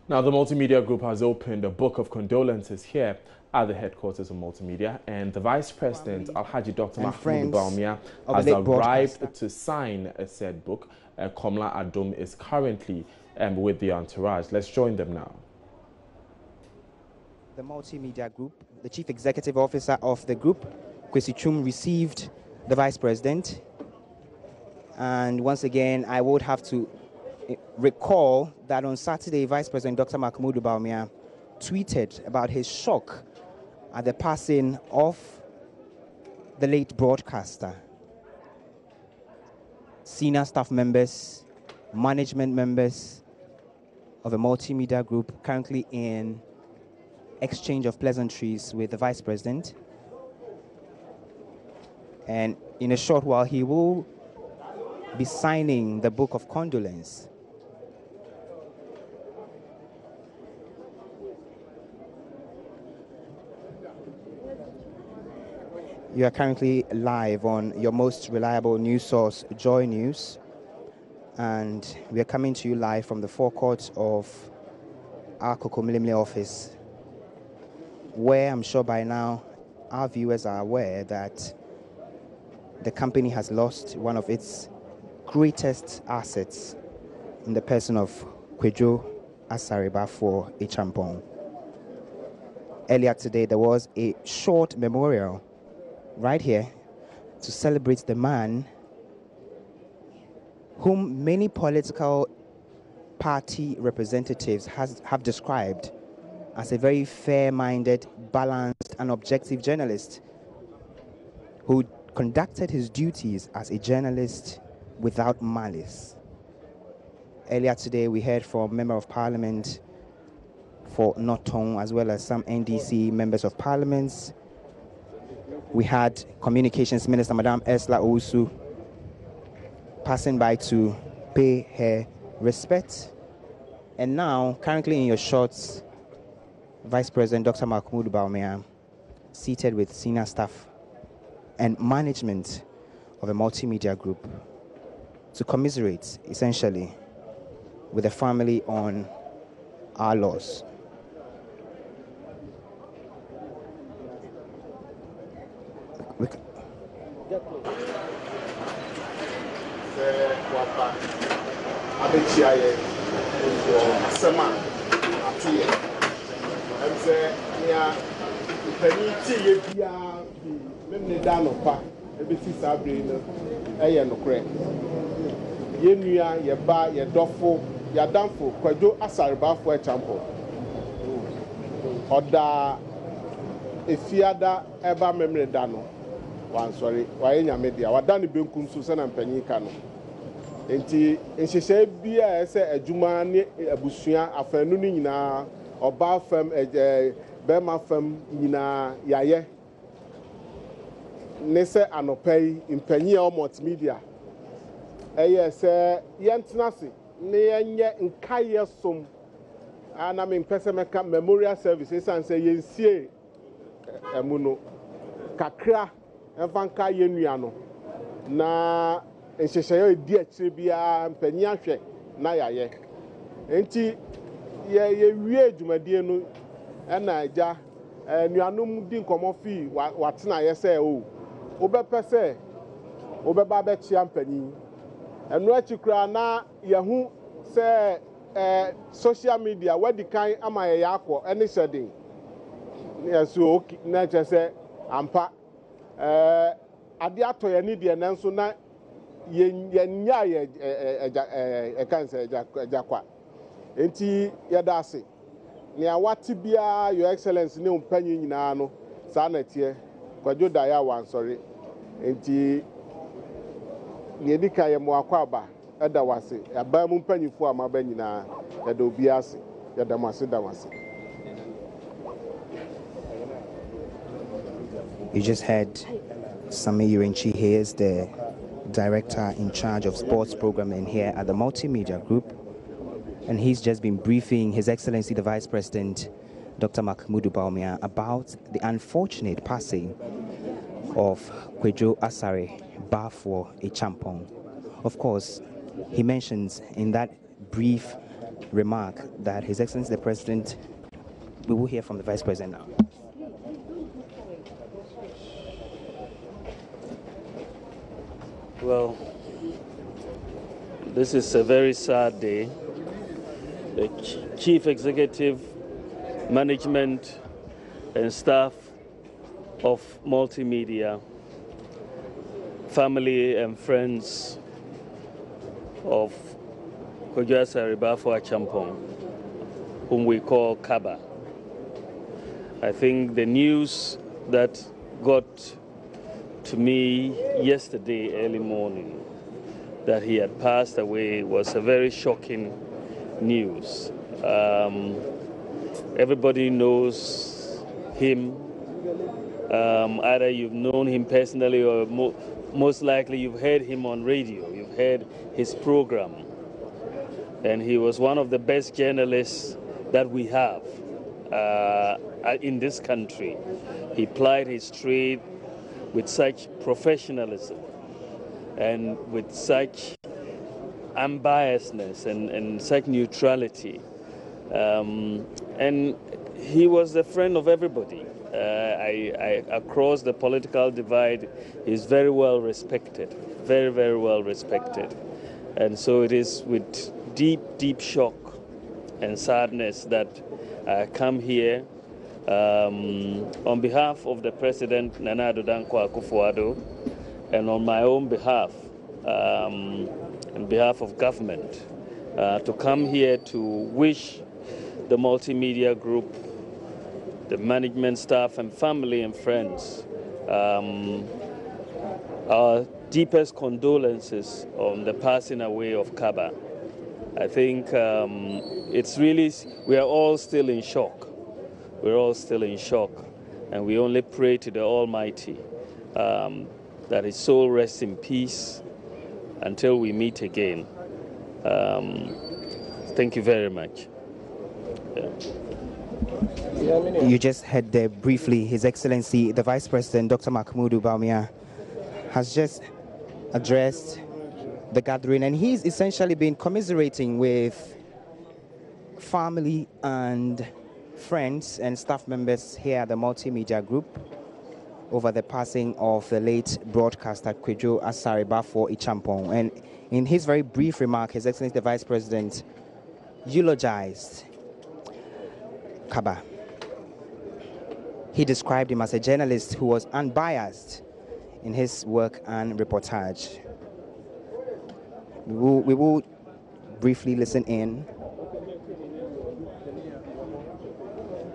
Now, the Multimedia Group has opened a book of condolences here at the headquarters of Multimedia, and the Vice President, Alhaji Dr. Mahmoud Baumia, has arrived to sign a said book. Komla Adom is currently with the entourage. Let's join them now. The Multimedia Group, the Chief Executive Officer of the group, Kwesi Chum, received the Vice President. And once again, I would have to recall that on Saturday, Vice President Dr. Mahmoud Baumia tweeted about his shock at the passing of the late broadcaster. Senior staff members, management members of the Multimedia Group currently in exchange of pleasantries with the Vice President. And in a short while, he will be signing the book of condolence. You are currently live on your most reliable news source, Joy News, and we are coming to you live from the forecourt of our Kokomlimle office, where I'm sure by now our viewers are aware that the company has lost one of its greatest assets in the person of Kwejo Asariba for Echampong. Earlier today, there was a short memorial right here to celebrate the man whom many political party representatives have described as a very fair-minded, balanced, and objective journalist who conducted his duties as a journalist without malice. Earlier today, we heard from Member of Parliament for Notong, as well as some NDC members of Parliament. We had Communications Minister, Madame Esla Owusu, passing by to pay her respect. And now, currently in your shots, Vice President Dr. Mahmoud Baumia, seated with senior staff and management of a Multimedia Group, to commiserate, essentially, with the family on our loss. Yenua yeba yedofo yadamfo Kwejo Asariba for Echampong oda efiada eba memre dano wan sorry wayenya media wadani benkum so se na mpanyi ka no enti nhyehyɛ bia ese adwuma ne abusua afanu ni nyina oba fam bema fam nyina yaye ne se anopai mpanyi o Multimedia say yentenase ne yenye nkaye som ana me mpese meka memorial services and say yensie emuno kakra emfanka yenua no na enhyehyɛ edi akire bia mpanyi ahwɛ na yaye enti ye wie adwumadie no na agya nuanom di nkomo fi watena ye say o obepese obeba be chia mpanyi enu achikra na yahu say social media wadi kan ama ye yakọ any setting so okay na che say ampa ade ato ye ni de na nso na yenya ye kan say ejakwa enti ye da ase ne awati bia your excellence ne umpanyi nyina no sa na tie Kwejo daya wan sorry enti yedika ye mo akwaba eda wase aba mu mpanyifo amaba nyina yeda obi ase yeda mase da wase. You just heard Sami Yurinchi. He is the director in charge of sports programming here at the Multimedia Group, and he's just been briefing His Excellency the Vice President Dr. Mahmoud Baumia about the unfortunate passing of Kwejo Asariba for Echampong. Of course, he mentions in that brief remark that His Excellency the President, we will hear from the Vice President now. Well, this is a very sad day. The Chief Executive, management and staff of Multimedia, family and friends of Kojo Asaribafo Achampong, whom we call Kaba. I think the news that got to me yesterday early morning that he had passed away was a very shocking news. Everybody knows him. Either you've known him personally or most likely you've heard him on radio. You've heard his program. And he was one of the best journalists that we have in this country. He plied his trade with such professionalism and with such unbiasedness and such neutrality. And he was a friend of everybody. Across the political divide, he's very well respected, very, very well respected. And so it is with deep, deep shock and sadness that I come here on behalf of the President, Nana Addo Dankwa Akufo-Addo, and on my own behalf, on behalf of government, to come here to wish the Multimedia Group, the management staff and family and friends, our deepest condolences on the passing away of Kaba. I think it's really, we are all still in shock. We're all still in shock, and we only pray to the Almighty that his soul rests in peace until we meet again. Thank you very much. Yeah. You just heard there briefly, His Excellency, the Vice President, Dr. Mahmoud Bawumia, has just addressed the gathering, and he's essentially been commiserating with family and friends and staff members here at the Multimedia Group over the passing of the late broadcaster Kojo Asaribafo Achampong. And in his very brief remark, His Excellency the Vice President eulogized Kaba. He described him as a journalist who was unbiased in his work and reportage. We will briefly listen in.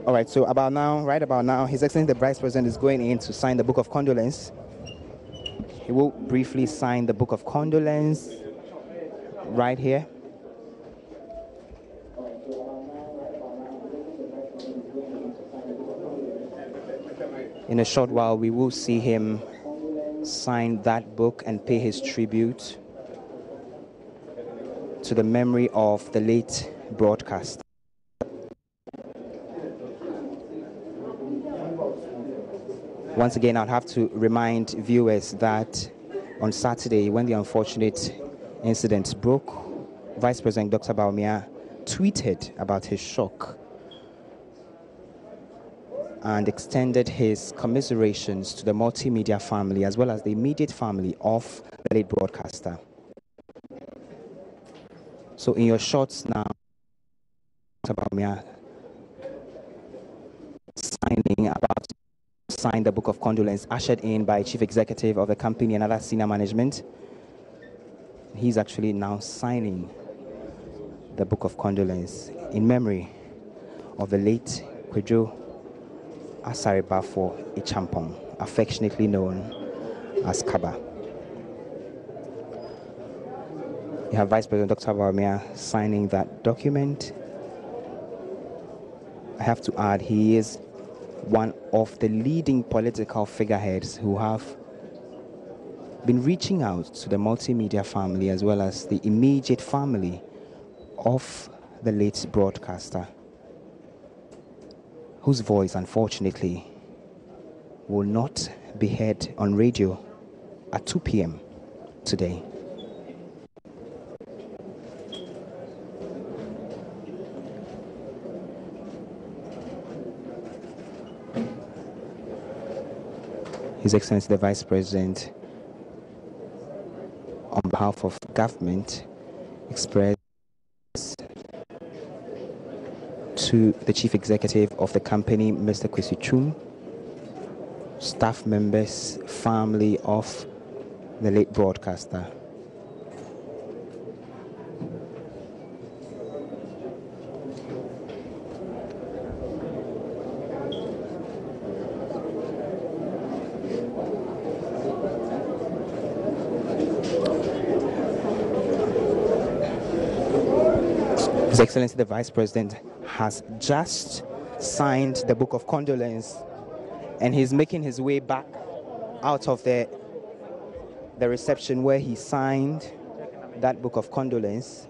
All right, so right about now, His Excellency the Vice President is going in to sign the Book of Condolence. He will briefly sign the Book of Condolence right here. In a short while, we will see him sign that book and pay his tribute to the memory of the late broadcaster. Once again, I'd have to remind viewers that on Saturday, when the unfortunate incident broke, Vice President Dr. Bawumia tweeted about his shock and extended his commiserations to the Multimedia family as well as the immediate family of the late broadcaster. So in your shots now, Dr. Bawumia about to sign the Book of Condolence, ushered in by Chief Executive of the company and other senior management. He's actually now signing the Book of Condolence in memory of the late Kojo Asaribafo Achampong, affectionately known as Kaba. You have Vice President Dr. Bawumia signing that document. I have to add, he is one of the leading political figureheads who have been reaching out to the Multimedia family as well as the immediate family of the late broadcaster, whose voice, unfortunately, will not be heard on radio at 2 p.m. today. His Excellency the Vice President, on behalf of government, express to the Chief Executive of the company, Mr. Kwesi Chum, staff members, family of the late broadcaster. His Excellency the Vice President has just signed the Book of Condolence, and he's making his way back out of the reception where he signed that Book of Condolence.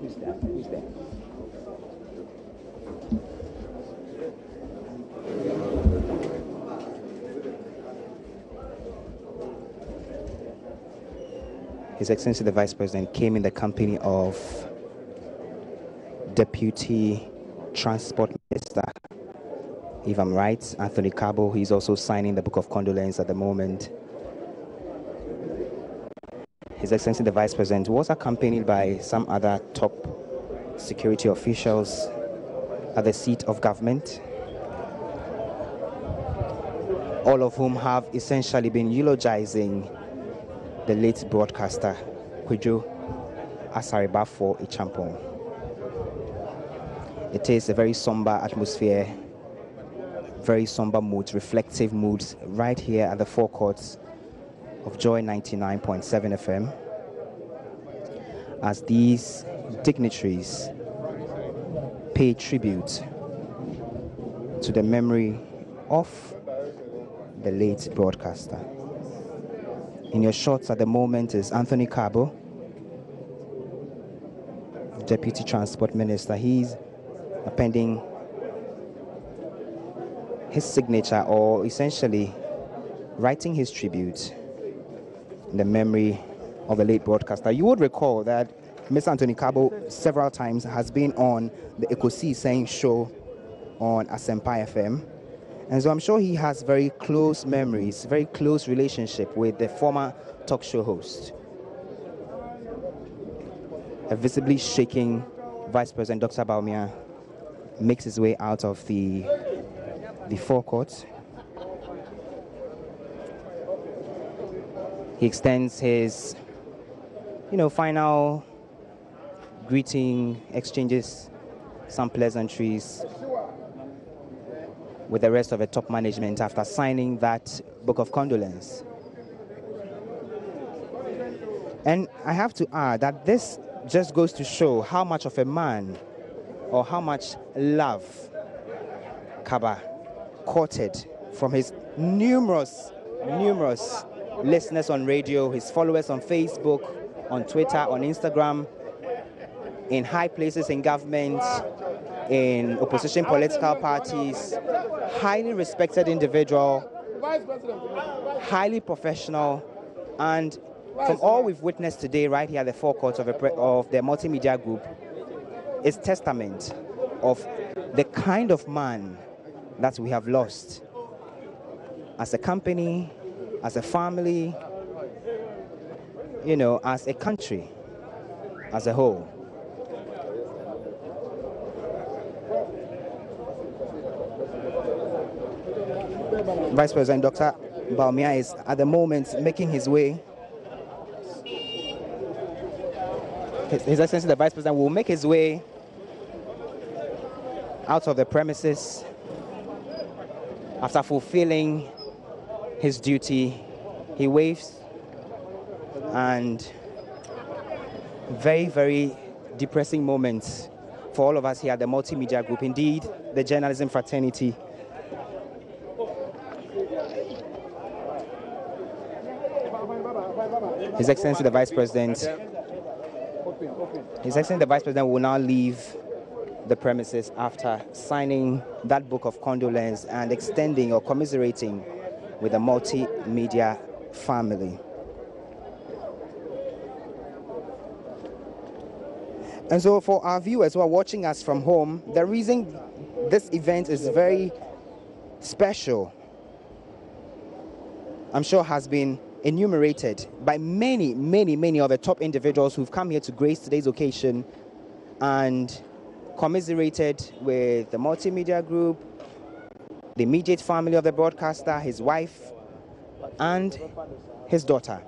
Who's that? Who's that? His Excellency the Vice President came in the company of Deputy Transport Minister, if I'm right, Anthony Cabo. He's also signing the Book of Condolence at the moment. His Excellency the Vice President was accompanied by some other top security officials at the seat of government, all of whom have essentially been eulogizing the late broadcaster, Kwejo Asaribafo Ichampong. It is a very somber atmosphere, very somber moods, reflective moods, right here at the forecourts of Joy 99.7 FM, as these dignitaries pay tribute to the memory of the late broadcaster. In your shots at the moment is Anthony Cabo, Deputy Transport Minister. He's appending his signature, or essentially writing his tribute in the memory of the late broadcaster. You would recall that Mr. Anthony Cabo several times has been on the Ekosi Saying show on Asempa FM. And so I'm sure he has very close memories, very close relationship with the former talk show host. A visibly shaking Vice President Dr. Bawumia makes his way out of the forecourt. He extends his, final greeting, exchanges some pleasantries with the rest of the top management after signing that Book of Condolence. And I have to add that this just goes to show how much of a man, or how much love Kaba courted from his numerous listeners on radio, his followers on Facebook, on Twitter, on Instagram, in high places in government, in opposition political parties. Highly respected individual, highly professional, and from all we've witnessed today right here at the forecourt of the Multimedia Group is testament of the kind of man that we have lost as a company, as a family, as a country as a whole. Vice President Dr. Bawumia is at the moment making his way. His Excellency the Vice President will make his way out of the premises after fulfilling his duty. He waves, and very, very depressing moments for all of us here at the Multimedia Group, indeed the journalism fraternity. His Excellency the Vice President will now leave the premises after signing that Book of Condolence and extending or commiserating with the Multimedia family. And so for our viewers who are watching us from home, the reason this event is very special, I'm sure, has been enumerated by many, many, many of the top individuals who've come here to grace today's occasion and commiserated with the Multimedia Group, the immediate family of the broadcaster, his wife, and his daughter.